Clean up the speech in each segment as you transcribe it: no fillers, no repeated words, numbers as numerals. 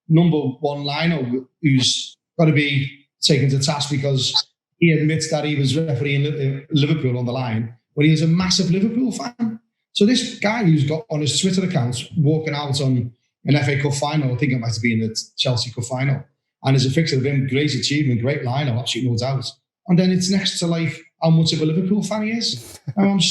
number one liner who's got to be taken to task because he admits that he was refereeing Liverpool on the line, but he was a massive Liverpool fan. So this guy who's got on his Twitter account walking out on an FA Cup final, I think it might have been the Chelsea Cup final, and there's a picture of him, great achievement, great liner, absolutely no doubt. And then it's next to like how much of a Liverpool fan he is. And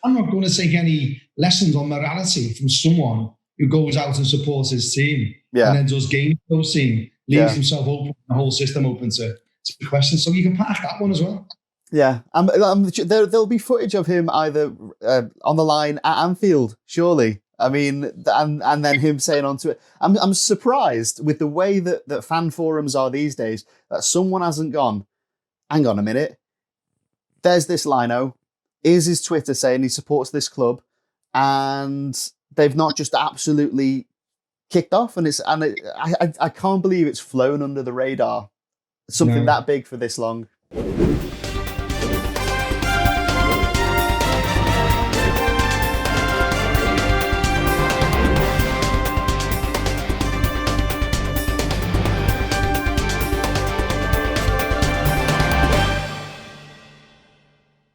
I'm not going to take any lessons on morality from someone who goes out and supports his team and then does games for those team, leaves himself open, the whole system open to questions. So you can park that one as well. Yeah, there'll be footage of him either on the line at Anfield, surely. I mean, and then him saying onto it. I'm surprised with the way that fan forums are these days that someone hasn't gone, hang on a minute, there's this lino, here's his Twitter saying he supports this club, and they've not just absolutely kicked off, and I can't believe it's flown under the radar, something that big for this long.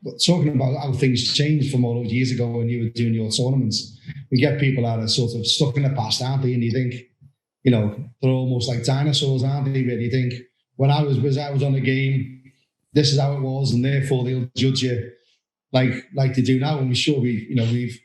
But talking about how things changed from all those years ago when you were doing your tournaments, we get people that are sort of stuck in the past, aren't they? And you think, you know, they're almost like dinosaurs, aren't they? Really, you think when I was on the game, this is how it was, and therefore they'll judge you like they do now. And we've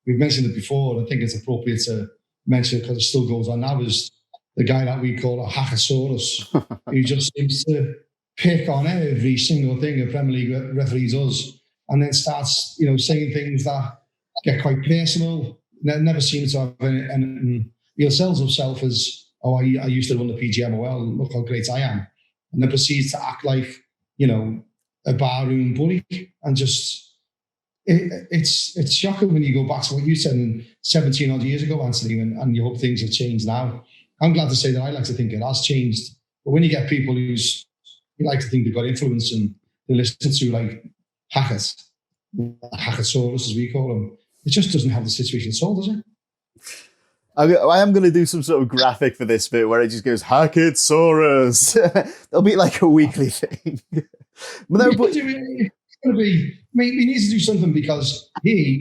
mentioned it before. And I think it's appropriate to mention it because it still goes on now. Is the guy that we call a hackosaurus, who just seems to pick on every single thing a Premier League referee does, and then starts, saying things that get quite personal. Never seems to have anything. He'll sell himself as, I used to run the PGMOL, look how great I am, and then proceeds to act like, a barroom bully, and just it's shocking when you go back to what you said 17 odd years ago, Anthony, and you hope things have changed now. I'm glad to say that I like to think it has changed, but when you get people you like to think they've got influence and they listen to like Hackosaurus, as we call them, it just doesn't have the situation solved, does it? I am going to do some sort of graphic for this bit where it just goes Hackosaurus. It'll be like a weekly thing. We need to do something because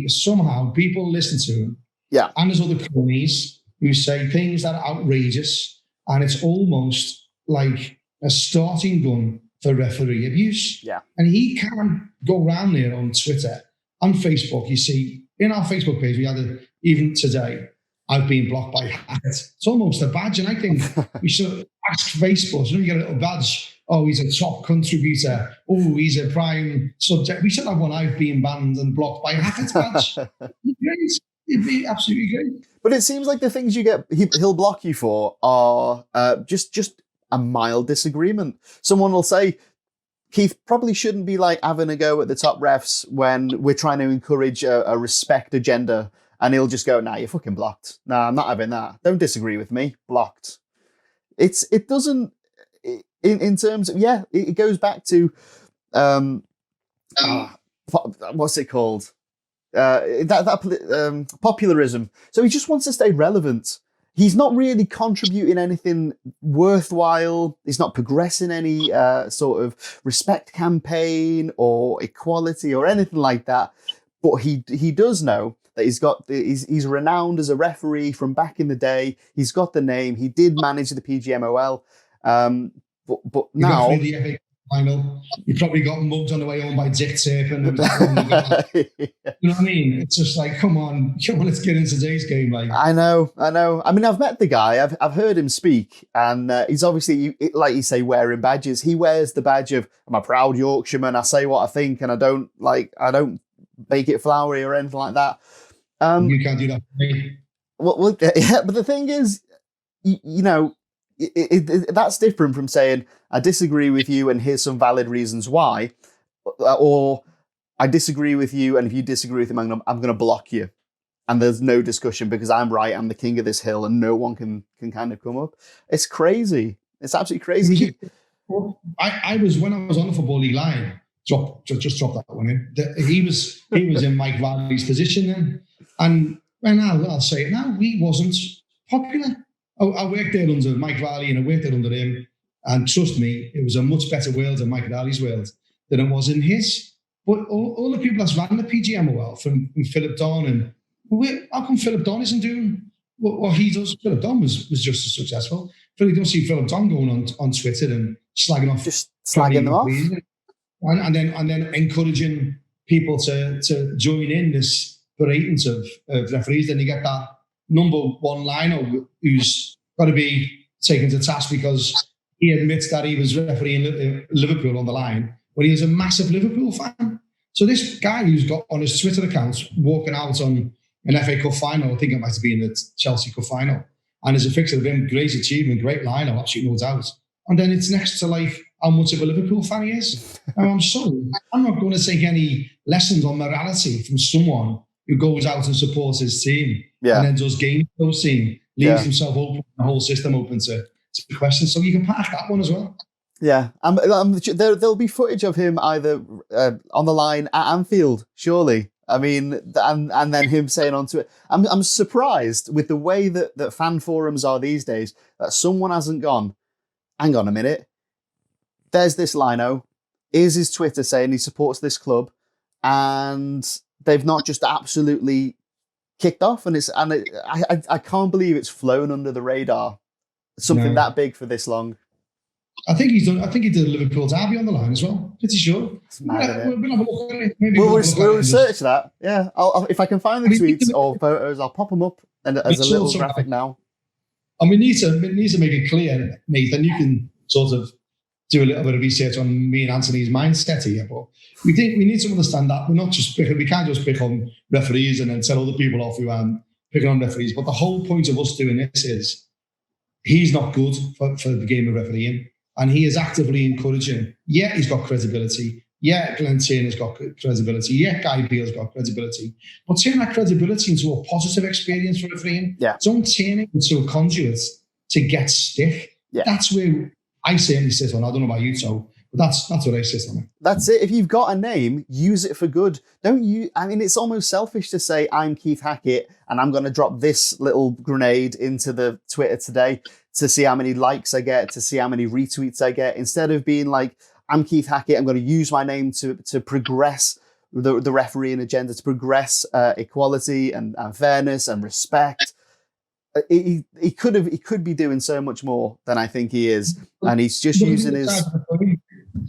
somehow people listen to him. Yeah. And there's other cronies who say things that are outrageous, and it's almost like a starting gun for referee abuse. Yeah. And he can go around there on Twitter, on Facebook. You see, in our Facebook page, we had even today, I've been blocked by Hackett. It's almost a badge. And I think we should ask Facebook, you get a little badge. Oh, he's a top contributor. Oh, he's a prime subject. We should have one, I've been banned and blocked by Hackett badge. It'd be absolutely great. But it seems like the things you get, he'll block you for are just a mild disagreement. Someone will say, Keith probably shouldn't be like having a go at the top refs when we're trying to encourage a respect agenda. And he'll just go, nah, you're fucking blocked. Nah, I'm not having that. Don't disagree with me. Blocked. It doesn't, in terms of, it goes back to, what's it called? Popularism. So he just wants to stay relevant. He's not really contributing anything worthwhile. He's not progressing any sort of respect campaign or equality or anything like that. But he does know that he's renowned as a referee from back in the day. He's got the name. He did manage the PGMOL. But now... I know. You probably got mugged on the way home by Dick Turpin. You know what I mean? It's just like, come on, let's get into today's game. Like, I know. I mean, I've met the guy. I've heard him speak, and he's obviously, like you say, wearing badges. He wears the badge of, I'm a proud Yorkshireman. I say what I think, and I don't make it flowery or anything like that. You can't do that for me. Well, yeah, but the thing is, that's different from saying, I disagree with you and here's some valid reasons why, or I disagree with you and if you disagree with him, I'm going to block you. And there's no discussion because I'm right, I'm the king of this hill and no one can kind of come up. It's crazy. It's absolutely crazy. I was, when I was on the Football League line, just drop that one in. He was in Mike Riley's position then. And I'll say it now, he wasn't popular. I worked there under Mike Riley and I worked there under him. And trust me, it was a much better world in Mike Riley's world than it was in his. But all the people that's ran the PGMOL from Philip Don and how come Philip Don isn't doing what he does? Philip Don was just as successful. You don't see Philip Don going on Twitter and slagging off, just slagging them off, and then encouraging people to join in this beratings of referees. Then you get that number one liner who's got to be taken to task because he admits that he was refereeing Liverpool on the line, but he was a massive Liverpool fan. So this guy who's got on his Twitter account walking out on an FA Cup final, I think it might have been the Chelsea Cup final, and there's a picture of him, great achievement, great liner, absolutely no doubt. And then it's next to like how much of a Liverpool fan he is. And I'm not going to take any lessons on morality from someone who goes out and supports his team and then does games for those team, leaves himself open, the whole system open to questions. So you can park that one as well. Yeah, there'll be footage of him either on the line at Anfield, surely. I mean, and then him saying onto it. I'm surprised with the way that fan forums are these days that someone hasn't gone, hang on a minute, there's this lino, here's his Twitter saying he supports this club, and they've not just absolutely kicked off, and I can't believe it's flown under the radar, something that big for this long. I think he did a Liverpool derby on the line as well. Pretty sure. We'll have a look at it. We'll research that. Yeah, if I can find the tweets or photos, I'll pop them up as a little graphic now. And we need to make it clear, Nathan. You can sort of do a little bit of research on me and Anthony's mindset here, but we need to understand that we can't just pick on referees and then tell other people off who aren't picking on referees. But the whole point of us doing this is he's not good for the game of refereeing. And he is actively encouraging. Yeah, he's got credibility. Yeah, Glenn Tierney's got credibility. Yeah, Guy Beale's got credibility. But turn that credibility into a positive experience for refereeing. Yeah. Don't turn it into a conduit to get stick. Yeah. That's where I certainly sit on. I don't know about you, so but that's what I sit on. That's it. If you've got a name, use it for good. Don't you? I mean, it's almost selfish to say I'm Keith Hackett and I'm going to drop this little grenade into the Twitter today to see how many likes I get, to see how many retweets I get, instead of being like, I'm Keith Hackett, I'm going to use my name to progress the refereeing agenda, to progress equality and fairness and respect. He could be doing so much more than I think he is, and he's just using his.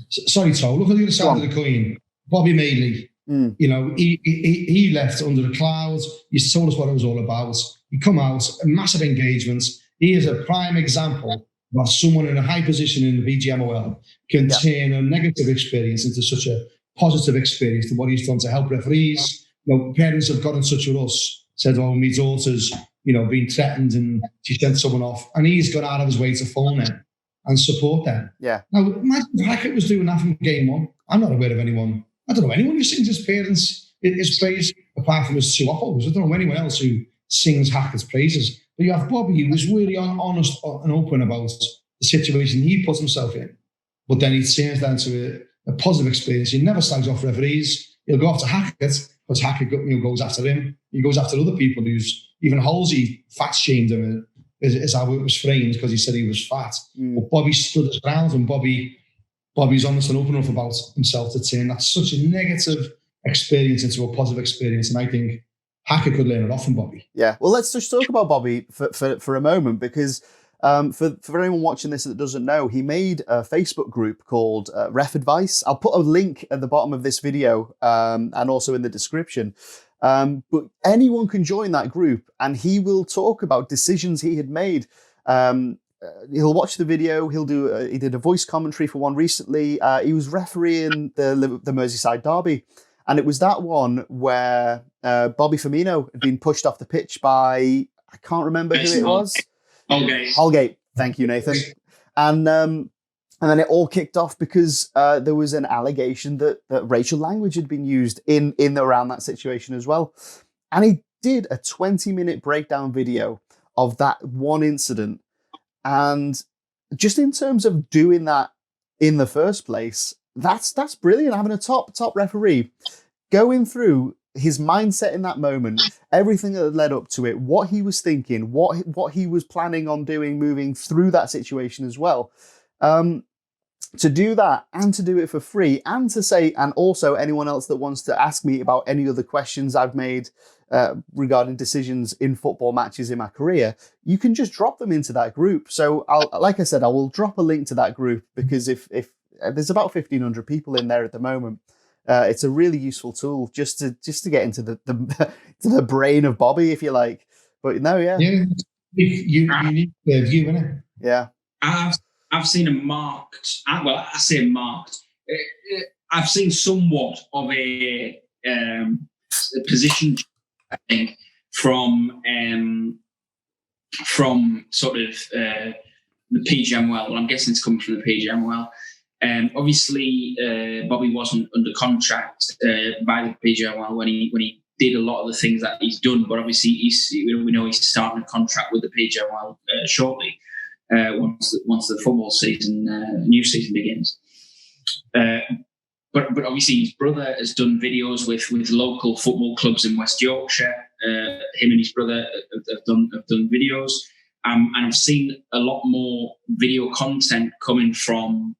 Sorry, Tom. Look at the other side of the coin. Bobby Madeley. You know, he left under the clouds. He told us what it was all about. He come out, massive engagements. He is a prime example of someone in a high position in the BGMOL can turn a negative experience into such a positive experience to what he's done to help referees. You know, parents have got in touch with us, said, "Oh, my daughter's, being threatened and she sent someone off," and he's gone out of his way to phone them and support them. Yeah. Now, imagine if Hackett was doing that from game one. I'm not aware of anyone. I don't know anyone who sings his parents his praise apart from his two oppos. I don't know anyone else who sings Hackett's praises. But you have Bobby, who was really honest and open about the situation he puts himself in. But then he turns that into a positive experience. He never slags off referees. He'll go after Hackett, because Hackett goes after him. He goes after other people who's, even Halsey fat shamed him, is how it was framed, because he said he was fat. But Bobby stood his ground, and Bobby's honest and open enough about himself to turn that such a negative experience into a positive experience. And I think Hackett could learn it off from Bobby. Yeah, well, let's just talk about Bobby for a moment, because for anyone watching this that doesn't know, he made a Facebook group called Ref Advice. I'll put a link at the bottom of this video and also in the description. But anyone can join that group, and he will talk about decisions he had made. He'll watch the video. He did a voice commentary for one recently. He was refereeing the Merseyside derby. And it was that one where Bobby Firmino had been pushed off the pitch by, I can't remember who it was. Holgate. Thank you, Nathan. And then it all kicked off because there was an allegation that racial language had been used in around that situation as well. And he did a 20-minute breakdown video of that one incident. And just in terms of doing that in the first place, that's brilliant. Having a top referee going through his mindset in that moment, everything that led up to it, what he was thinking, what he was planning on doing, moving through that situation as well. To do that and to do it for free, and to say, and also anyone else that wants to ask me about any other questions I've made regarding decisions in football matches in my career, you can just drop them into that group. So like I said, I will drop a link to that group, because if there's about 1,500 people in there at the moment, it's a really useful tool just to get into the to the brain of Bobby, if you like. But no, yeah, you need the view, innit? Yeah. I've seen a marked. Well, I say marked. I've seen somewhat of a position, I think, from sort of the PGMOL. Well, I'm guessing it's coming from the PGMOL. Obviously, Bobby wasn't under contract by the PGMOL when he did a lot of the things that he's done. But obviously, we know he's starting a contract with the PGMOL shortly. Once the football season, new season begins. But obviously his brother has done videos with local football clubs in West Yorkshire. Him and his brother have done videos, and I've seen a lot more video content coming from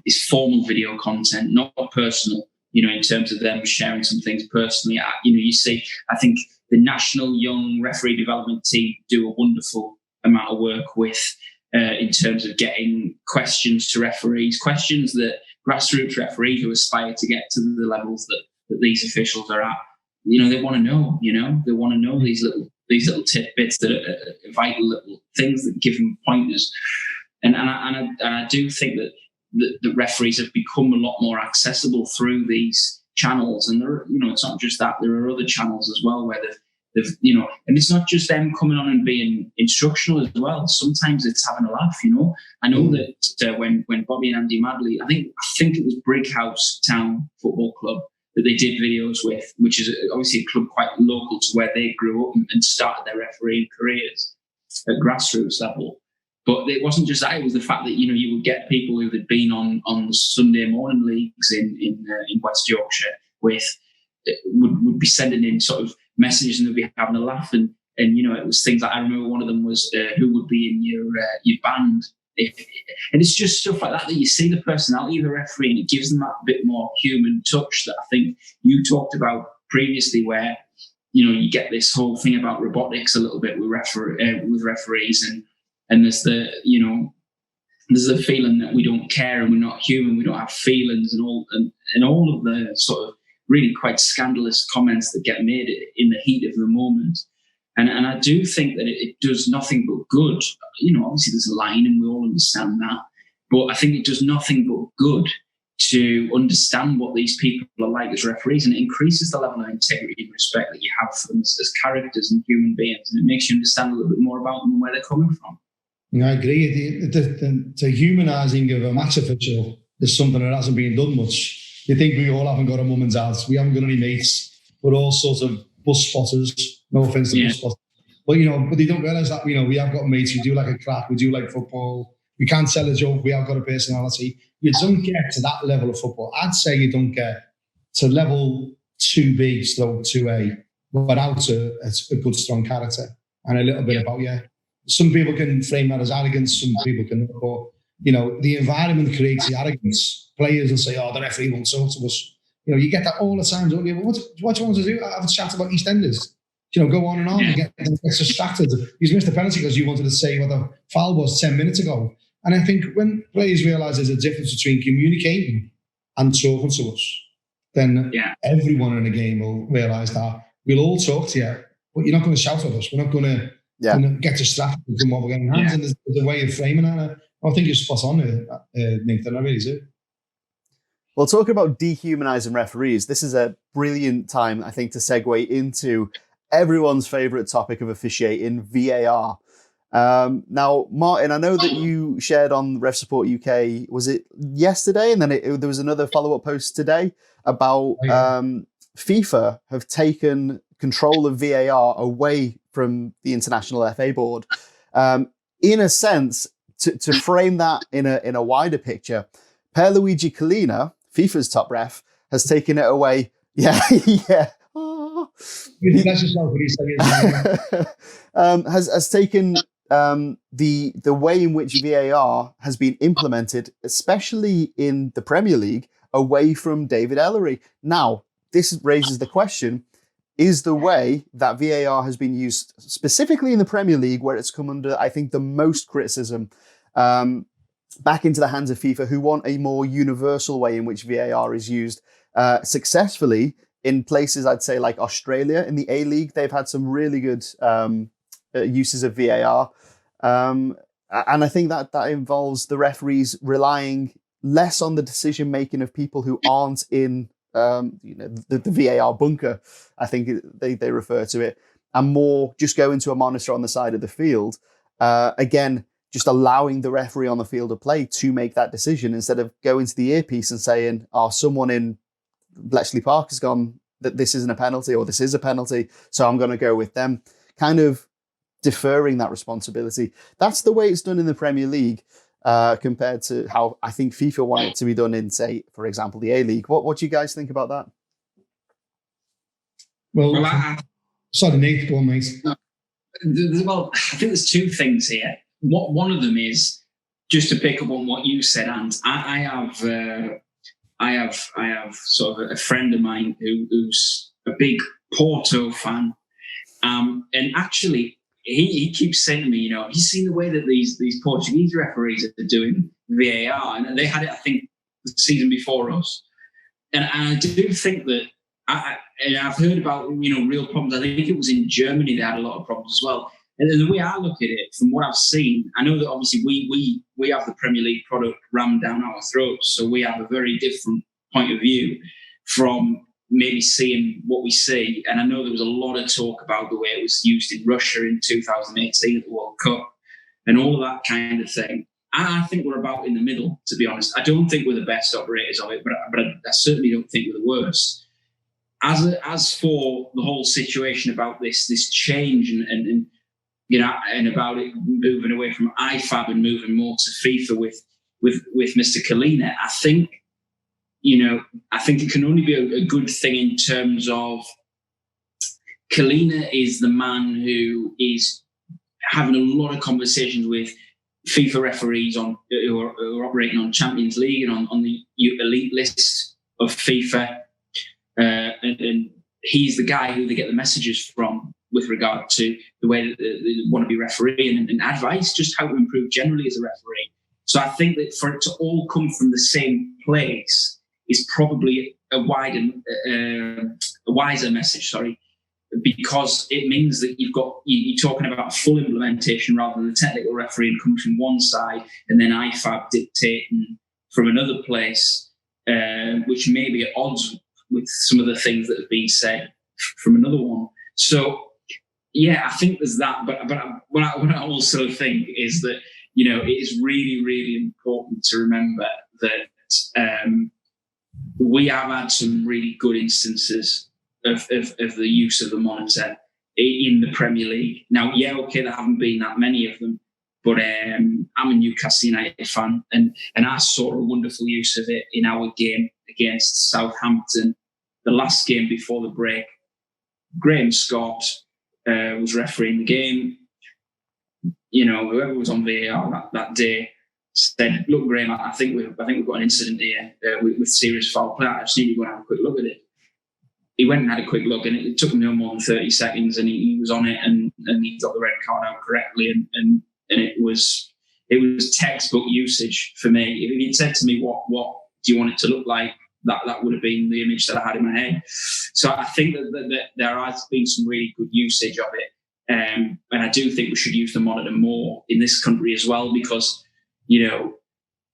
his formal video content, not personal. In terms of them sharing some things personally. You see, I think the National Young Referee Development Team do a wonderful amount of work with in terms of getting questions to referees, questions that grassroots referees who aspire to get to the levels that these officials are at, they want to know. They want to know these little tidbits that are vital little things that give them pointers. And I do think that the referees have become a lot more accessible through these channels. And it's not just that; there are other channels as well where they've and it's not just them coming on and being instructional as well. Sometimes it's having a laugh. I know that when Bobby and Andy Madley, I think it was Brighouse Town Football Club that they did videos with, which is obviously a club quite local to where they grew up and started their refereeing careers at grassroots level. But it wasn't just that; it was the fact that you would get people who had been on Sunday morning leagues in West Yorkshire would be sending in sort of messages, and they'd be having a laugh, and it was things like, I remember one of them was who would be in your band, and it's just stuff like that you see the personality of the referee, and it gives them that bit more human touch that I think you talked about previously, where you get this whole thing about robotics a little bit with referees, and there's the there's the feeling that we don't care and we're not human, we don't have feelings, and all of the sort of really quite scandalous comments that get made in the heat of the moment. And I do think that it does nothing but good. Obviously there's a line and we all understand that, but I think it does nothing but good to understand what these people are like as referees, and it increases the level of integrity and respect that you have for them as characters and human beings, and it makes you understand a little bit more about them and where they're coming from. I agree. The humanising of a match official is something that hasn't been done much. You think we all haven't got a mum and dad, we haven't got any mates, we're all sort of bus spotters, no offence to bus spotters. But they don't realise that, we have got mates, we do like a crack, we do like football, we can't sell a joke, we have got a personality. You don't get to that level of football. I'd say you don't get to level 2B/2A without a good, strong character and a little bit about you. Some people can frame that as arrogance, some people can, but the environment creates the arrogance. Players will say, the referee won't talk to us. You get that all the time, don't you? But what do you want to do? Have a chat about EastEnders. Go on and get distracted. He's missed a penalty because you wanted to say what the foul was 10 minutes ago. And I think when players realise there's a difference between communicating and talking to us, then everyone in the game will realise that we'll all talk to you, but you're not going to shout at us. We're not going to get distracted from what we're getting hands. And there's a way of framing that. I think you're spot on there, Nathan. I really do. Well, talking about dehumanising referees, this is a brilliant time, I think, to segue into everyone's favourite topic of officiating, VAR. Now, Martin, I know that you shared on Ref Support UK, was it yesterday? And then there was another follow-up post today about FIFA have taken control of VAR away from the International FA Board. In a sense, to frame that in a wider picture, Pierluigi Collina, FIFA's top ref, has taken it away Yeah, yeah. Oh. That's yourself what you say. Has taken the way in which VAR has been implemented, especially in the Premier League, away from David Ellery. Now, this raises the question: is the way that VAR has been used specifically in the Premier League, where it's come under, I think, the most criticism, back into the hands of FIFA, who want a more universal way in which VAR is used successfully in places, I'd say, like Australia in the A-League. They've had some really good uses of VAR. And I think that involves the referees relying less on the decision-making of people who aren't in the VAR bunker, I think they refer to it, and more just going to a monitor on the side of the field. Again, just allowing the referee on the field of play to make that decision instead of going to the earpiece and saying, oh, someone in Bletchley Park has gone that this isn't a penalty or this is a penalty, so I'm going to go with them. Kind of deferring that responsibility. That's the way it's done in the Premier League compared to how I think FIFA want it to be done in, say, for example, the A-League. What do you guys think about that? Well, sorry, Nate, go on, mate. Well, I think there's two things here. One of them is, just to pick up on what you said, Ant. I have sort of a friend of mine who's a big Porto fan, and actually he keeps saying to me, have you seen the way that these Portuguese referees are doing VAR? And they had it, I think, the season before us. And I do think that I've heard about real problems. I think it was in Germany they had a lot of problems as well. And the way I look at it, from what I've seen, I know that obviously we have the Premier League product rammed down our throats, so we have a very different point of view from maybe seeing what we see. And I know there was a lot of talk about the way it was used in Russia in 2018 at the World Cup and all of that kind of thing. I think we're about in the middle, to be honest. I don't think we're the best operators of it, but I certainly don't think we're the worst. As for the whole situation about this change and about it moving away from IFAB and moving more to FIFA with Mr. Collina, I think it can only be a good thing in terms of Collina is the man who is having a lot of conversations with FIFA referees who are operating on Champions League and on the elite list of FIFA, and he's the guy who they get the messages from with regard to the way that they want to be refereeing and advice, just how to improve generally as a referee. So I think that for it to all come from the same place is probably a wiser message, because it means that you're talking about full implementation rather than the technical refereeing coming from one side and then IFAB dictating from another place, which may be at odds with some of the things that have been said from another one. So, yeah, I think there's that. But what I also think is that, it is really, really important to remember that we have had some really good instances of the use of the monitor in the Premier League. Now, yeah, okay, there haven't been that many of them, but I'm a Newcastle United fan, and I saw a wonderful use of it in our game against Southampton, the last game before the break. Graham Scott was refereeing the game. Whoever was on VAR that day said, "Look, Graham, I think we've got an incident here with serious foul play. I just need you to go and have a quick look at it." He went and had a quick look, and it took him no more than 30 seconds, and he was on it, and he got the red card out correctly, and it was textbook usage for me. If he'd said to me, "What do you want it to look like?" that would have been the image that I had in my head. So I think that there has been some really good usage of it, and I do think we should use the monitor more in this country as well, because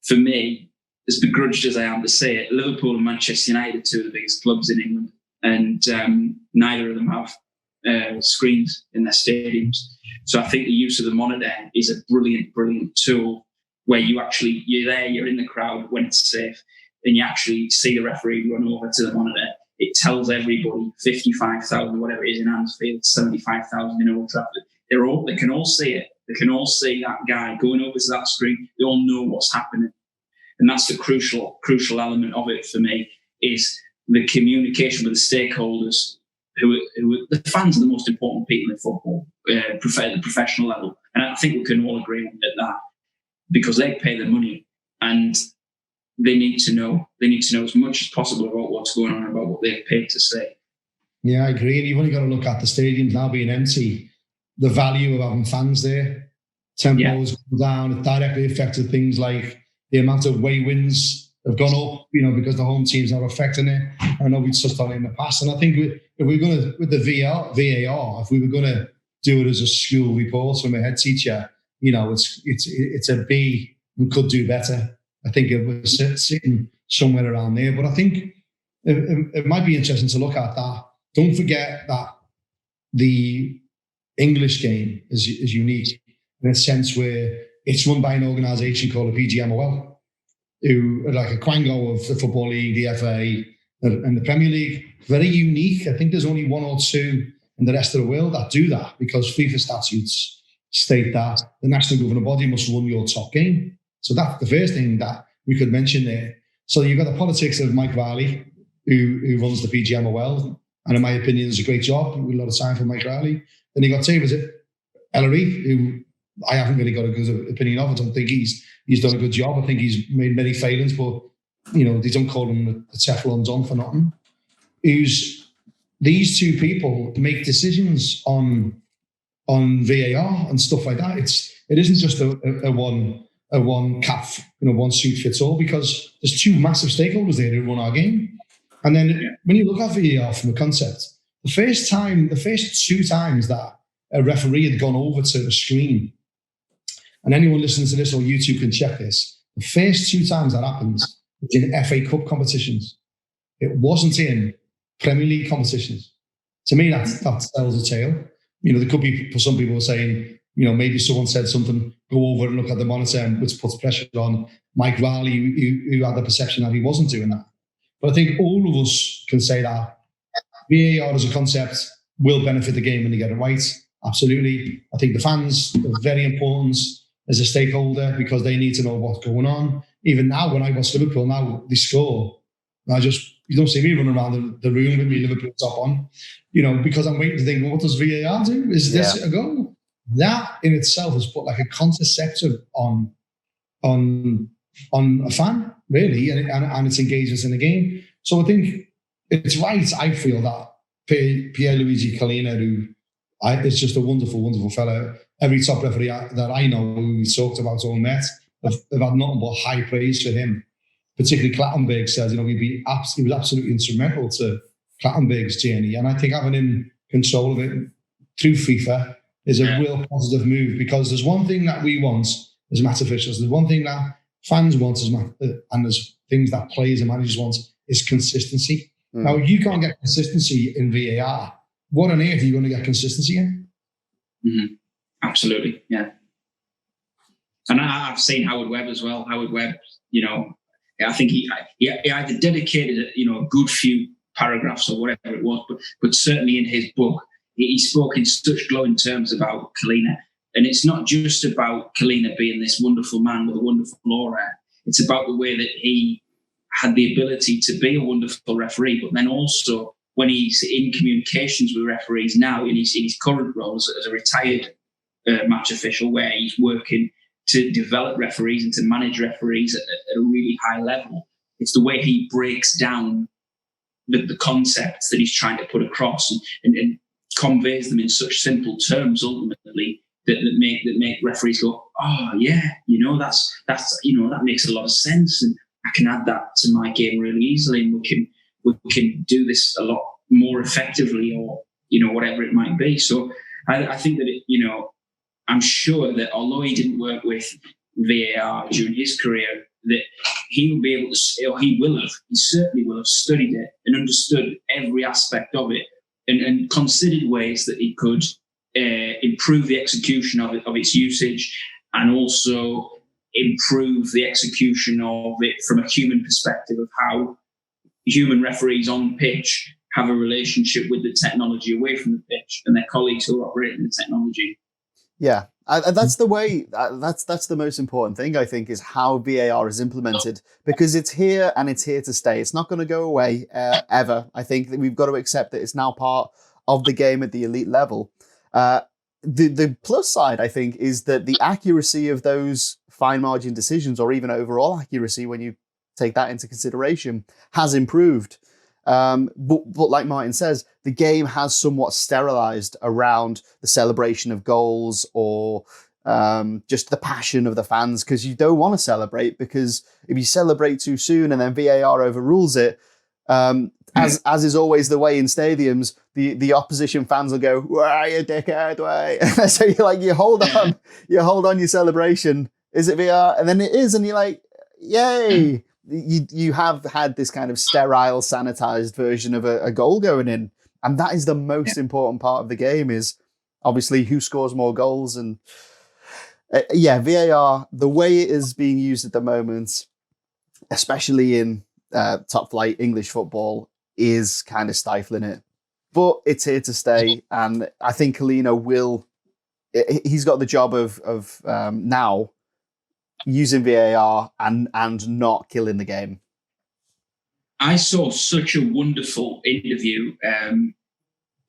for me, as begrudged as I am to say it, Liverpool and Manchester United are two of the biggest clubs in England, and neither of them have screens in their stadiums. So I think the use of the monitor is a brilliant, brilliant tool where you're there, you're in the crowd when it's safe, and you actually see the referee run over to the monitor. It tells everybody, 55,000, whatever it is in Anfield, 75,000 in Old Trafford. They can all see it. They can all see that guy going over to that screen. They all know what's happening. And that's the crucial element of it for me, is the communication with the stakeholders, who the fans are the most important people in football, the professional level. And I think we can all agree at that, because they pay the money and they need to know. They need to know as much as possible about what's going on, about what they've paid to say. Yeah, I agree. And you've only got to look at the stadiums now being empty, the value of having fans there. Tempos go down. It directly affected things like the amount of away wins have gone up, because the home team's not affecting it. I know we've touched on it in the past. And I think if we're going to, with the VAR, if we were going to do it as a school report from a head teacher, it's a B and could do better. I think it was sitting somewhere around there. But I think it might be interesting to look at that. Don't forget that the English game is unique in a sense where it's run by an organisation called the PGMOL, who are like a quango of the Football League, the FA, and the Premier League. Very unique. I think there's only one or two in the rest of the world that do that, because FIFA statutes state that the national governing body must run your top game. So that's the first thing that we could mention there. So you've got the politics of Mike Riley, who runs the PGMOL, and in my opinion, does a great job. With a lot of time for Mike Riley. Then you got Ellery, who I haven't really got a good opinion of. I don't think he's done a good job. I think he's made many failings, but they don't call him the Teflon Don for nothing. These two people make decisions on VAR and stuff like that. It isn't just a one cap, one suit fits all, because there's two massive stakeholders there who run our game. And then when you look at VAR from a concept, the first two times that a referee had gone over to a screen, and anyone listening to this or YouTube can check this, the first two times that happens was in FA Cup competitions. It wasn't in Premier League competitions. To me, that tells a tale. There could be some people saying, maybe someone said something, go over and look at the monitor, which puts pressure on Mike Riley, who had the perception that he wasn't doing that. But I think all of us can say that VAR as a concept will benefit the game when they get it right. Absolutely. I think the fans are very important as a stakeholder, because they need to know what's going on. Even now, when I watch Liverpool, now they score, you don't see me running around the room with me Liverpool top on, because I'm waiting to think, what does VAR do? Is this a goal? That in itself has put like a contraceptive on a fan, really, and its engagement in the game. So I think it's right. I feel that Pierluigi Collina, who is just a wonderful, wonderful fellow. Every top referee that I know who we talked about or met have had nothing but high praise for him. Particularly Clattenburg says, he was absolutely instrumental to Clattenburg's journey. And I think having him control of it through FIFA is a real positive move, because there's one thing that we want as match officials, there's one thing that fans want and there's things that players and managers want, is consistency. Now, if you can't get consistency in VAR, what on earth are you going to get consistency in? Mm-hmm. Absolutely, yeah. And I've seen Howard Webb as well. Howard Webb, I think he either dedicated a good few paragraphs or whatever it was, but certainly in his book, he spoke in such glowing terms about Collina. And it's not just about Collina being this wonderful man with a wonderful aura. It's about the way that he had the ability to be a wonderful referee, but then also when he's in communications with referees now in his current role as a retired match official, where he's working to develop referees and to manage referees at a really high level. It's the way he breaks down the concepts that he's trying to put across and conveys them in such simple terms ultimately that make referees go, oh yeah, that makes a lot of sense, and I can add that to my game really easily, and we can do this a lot more effectively, or whatever it might be. So I think that I'm sure that although he didn't work with VAR during his career, that he will be able to, or he certainly will have studied it and understood every aspect of it, and considered ways that he could improve the execution of its usage, and also improve the execution of it from a human perspective of how human referees on pitch have a relationship with the technology away from the pitch and their colleagues who are operating the technology. Yeah, And that's the way. That's the most important thing, I think, is how VAR is implemented, because it's here and it's here to stay. It's not going to go away ever. I think that we've got to accept that it's now part of the game at the elite level. The plus side, I think, is that the accuracy of those fine margin decisions, or even overall accuracy, when you take that into consideration, has improved. But like Martin says, the game has somewhat sterilized around the celebration of goals, or just the passion of the fans, because you don't want to celebrate, because if you celebrate too soon and then VAR overrules it, as is always the way in stadiums, the opposition fans will go, "Why, you dickhead, why?" So you hold on your celebration. Is it VAR? And then it is, and you're like, yay. You have had this kind of sterile, sanitized version of a goal going in. And that is the most important part of the game, is obviously who scores more goals. And VAR, the way it is being used at the moment, especially in top flight English football, is kind of stifling it. But it's here to stay. And I think Collina he's got the job of now using VAR and not killing the game. I saw such a wonderful interview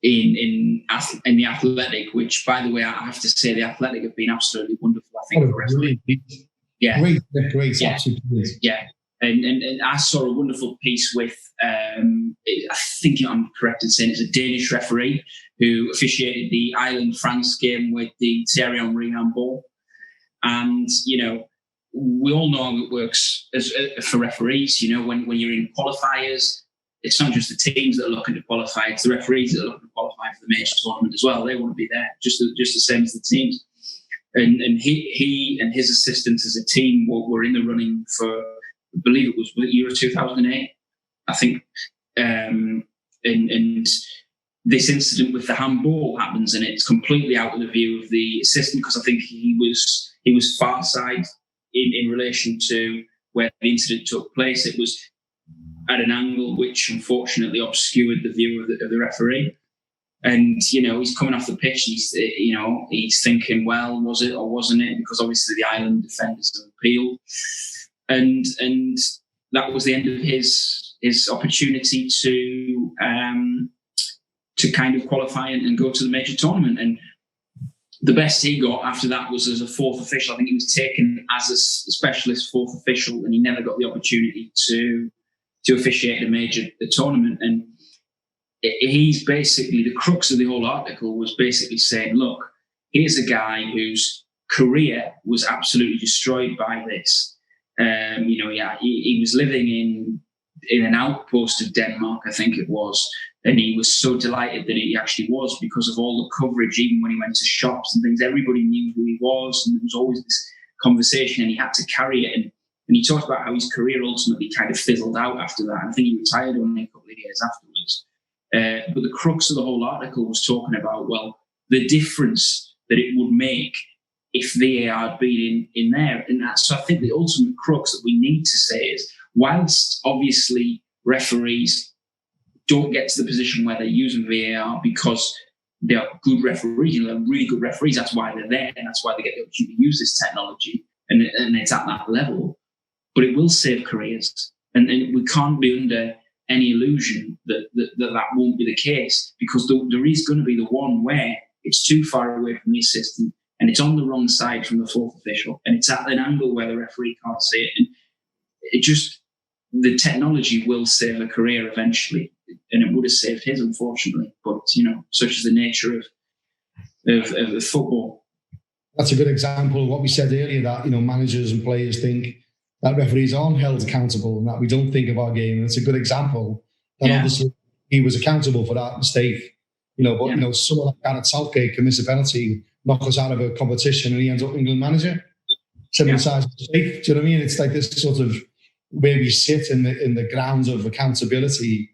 in the Athletic, which, by the way, I have to say, the Athletic have been absolutely wonderful. I think great, absolutely. Yeah, and I saw a wonderful piece with I think I'm correct in saying it's a Danish referee who officiated the Ireland-France game with the Thierry Henry handball, and we all know how it works for referees. When you're in qualifiers, it's not just the teams that are looking to qualify; it's the referees that are looking to qualify for the major tournament as well. They want to be there, just the same as the teams. And he and his assistants as a team were in the running for, I believe it was Euro 2008, I think. And this incident with the handball happens, and it's completely out of the view of the assistant, because I think he was far side in relation to where the incident took place. It was at an angle which unfortunately obscured the view of the referee. And, he's coming off the pitch, and he's thinking, well, was it or wasn't it? Because obviously the Ireland defenders have appealed. And that was the end of his opportunity to kind of qualify and go to the major tournament. And the best he got after that was as a fourth official. I think he was taken as a specialist fourth official, and he never got the opportunity to officiate a major tournament. And he's basically, the crux of the whole article was basically saying, look, here's a guy whose career was absolutely destroyed by this. He was living in an outpost of Denmark, I think it was, and he was so delighted that he actually was, because of all the coverage. Even when he went to shops and things, everybody knew who he was, and there was always this conversation, and he had to carry it. And he talked about how his career ultimately kind of fizzled out after that. I think he retired only a couple of years afterwards. But the crux of the whole article was talking about, well, the difference that it would make if VAR had been in there. And so I think the ultimate crux that we need to say is, whilst obviously referees don't get to the position where they're using VAR because they are good referees, they're really good referees, that's why they're there, and that's why they get the opportunity to use this technology, and it's at that level. But it will save careers, and we can't be under any illusion that won't be the case, because there is going to be the one where it's too far away from the assistant, and it's on the wrong side from the fourth official, and it's at an angle where the referee can't see it. And the technology will save a career eventually, and it would have saved his, unfortunately. But such is the nature of football. That's a good example of what we said earlier, that managers and players think that referees aren't held accountable, and that we don't think of our game. And it's a good example that obviously he was accountable for that mistake. But someone like Gareth Southgate can miss a penalty, knock us out of a competition, and he ends up England manager. Similar size mistake. Do you know what I mean? It's like this sort of where we sit in the grounds of accountability.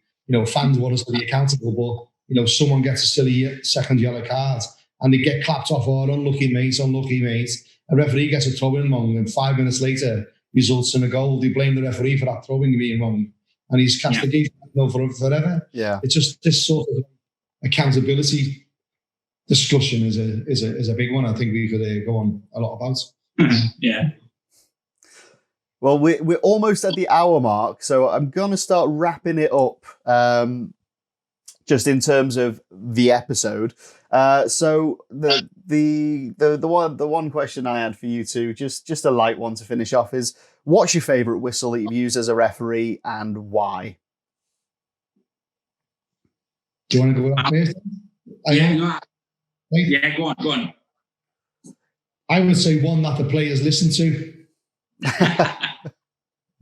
Fans want us to be accountable, but someone gets a silly second yellow card and they get clapped off, or unlucky mates. A referee gets a throw-in wrong, and 5 minutes later results in a goal. They blame the referee for that throwing being wrong, and he's castigated for forever. Yeah, it's just this sort of accountability discussion is a big one. I think we could go on a lot about. Yeah. Well, we're almost at the hour mark, so I'm gonna start wrapping it up. Just in terms of the episode. So the one question I had for you two, just a light one to finish off, is what's your favourite whistle that you've used as a referee and why? Do you want to go with that first? Yeah, go on. I would say one that the players listen to.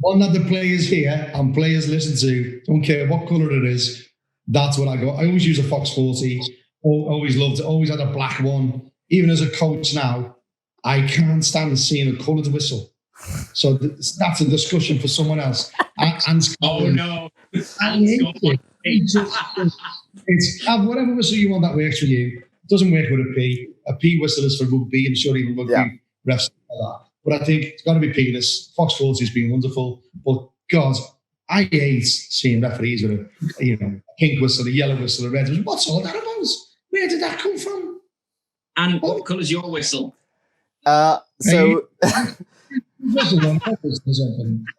One that the players hear and players listen to. Don't care what colour it is. That's what I go. I always use a Fox 40. Always loved it. Always had a black one. Even as a coach now, I can't stand seeing a coloured whistle. So that's a discussion for someone else. Oh no! It's whatever whistle you want that works for you. It doesn't work with a P. A P whistle is for rugby. I'm sure even rugby refs like that. But I think it's got to be P-less. Fox 40 has been wonderful. But God, I hate seeing referees with a pink whistle, a yellow whistle, a red whistle. What's all that about? Where did that come from? And what colour's your whistle? So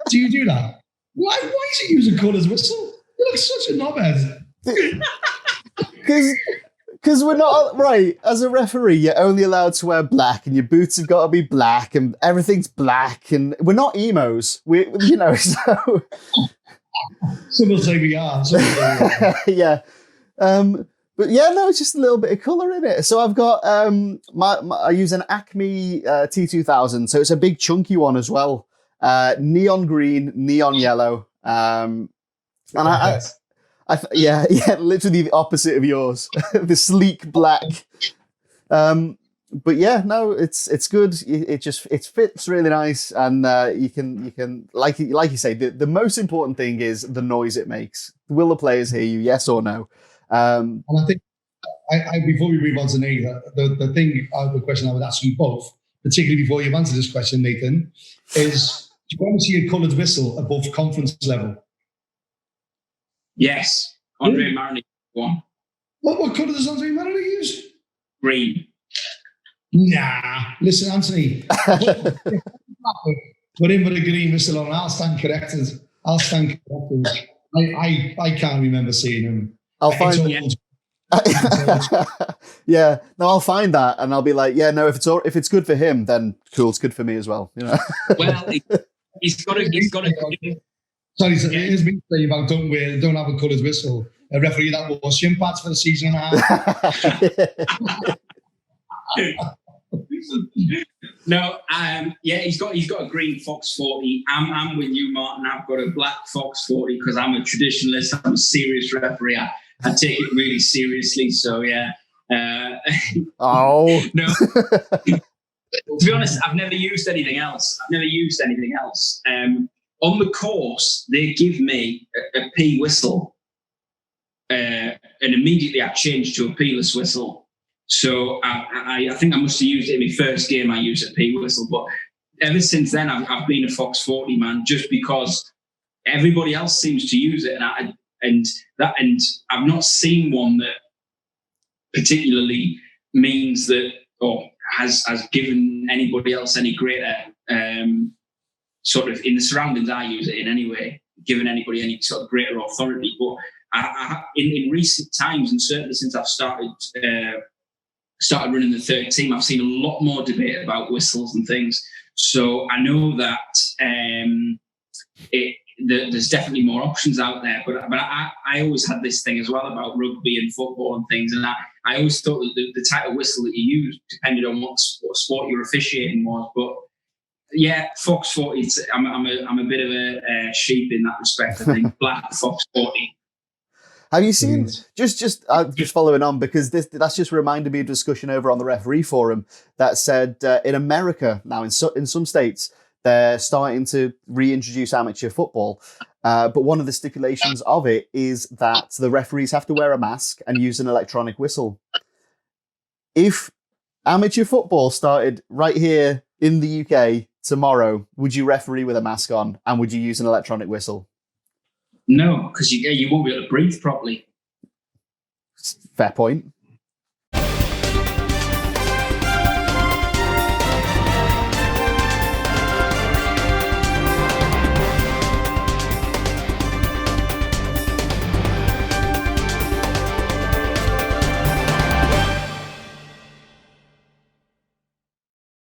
do you do that? Why is he using colours whistle? You look such a knobhead. Because we're not right. As a referee, you're only allowed to wear black, and your boots have got to be black, and everything's black, and we're not emos. So. Some will say we are. Yeah. But yeah, no, it's just a little bit of colour in it. So I've got I use an Acme T2000, so it's a big chunky one as well. Neon green, neon yellow. And yeah, literally the opposite of yours. The sleek black. But yeah, no, it's good. It fits really nice, and you can like you say, the most important thing is the noise it makes. Will the players hear you? Yes or no? And I think before we move on to Nathan, the question I would ask you both, particularly before you've answered this question, Nathan, is do you want to see a coloured whistle above conference level? Yes, Andre Marinic one. What colour does Andre Marinic use? Green. Nah, listen, Anthony. Put in with a green whistle on. I'll stand corrected. I can't remember seeing him. I'll find. Yeah, no, I'll find that, and I'll be like, yeah, no, if it's good for him, then cool, it's good for me as well. Well, he's got to. Sorry, here's me saying about don't have a colours whistle. A referee that wore shin pads for the season and a half. No, he's got a green Fox 40. I'm with you, Martin. I've got a black Fox 40 because I'm a traditionalist. I'm a serious referee. I take it really seriously. So yeah. Oh no. To be honest, I've never used anything else. On the course, they give me a P whistle, and immediately I changed to a P-less whistle. So I think I must have used it in my first game. I used a P whistle, but ever since then I've been a Fox 40 man, just because everybody else seems to use it, and I've not seen one that particularly means that or has given anybody else any greater sort of in the surroundings I use it in anyway, given anybody any sort of greater authority. But in recent times, and certainly since I've started running the third team, I've seen a lot more debate about whistles and things. So I know that there's definitely more options out there. But I always had this thing as well about rugby and football and things, and I always thought that the type of whistle that you used depended on what sport you're officiating was. But yeah, Fox 40. I'm a bit of a sheep in that respect. I think black Fox 40. Have you seen, just following on, because that's just reminded me of a discussion over on the referee forum that said in America now, in some states, they're starting to reintroduce amateur football. But one of the stipulations of it is that the referees have to wear a mask and use an electronic whistle. If amateur football started right here in the UK tomorrow, would you referee with a mask on, and would you use an electronic whistle? No, because you won't be able to breathe properly. Fair point.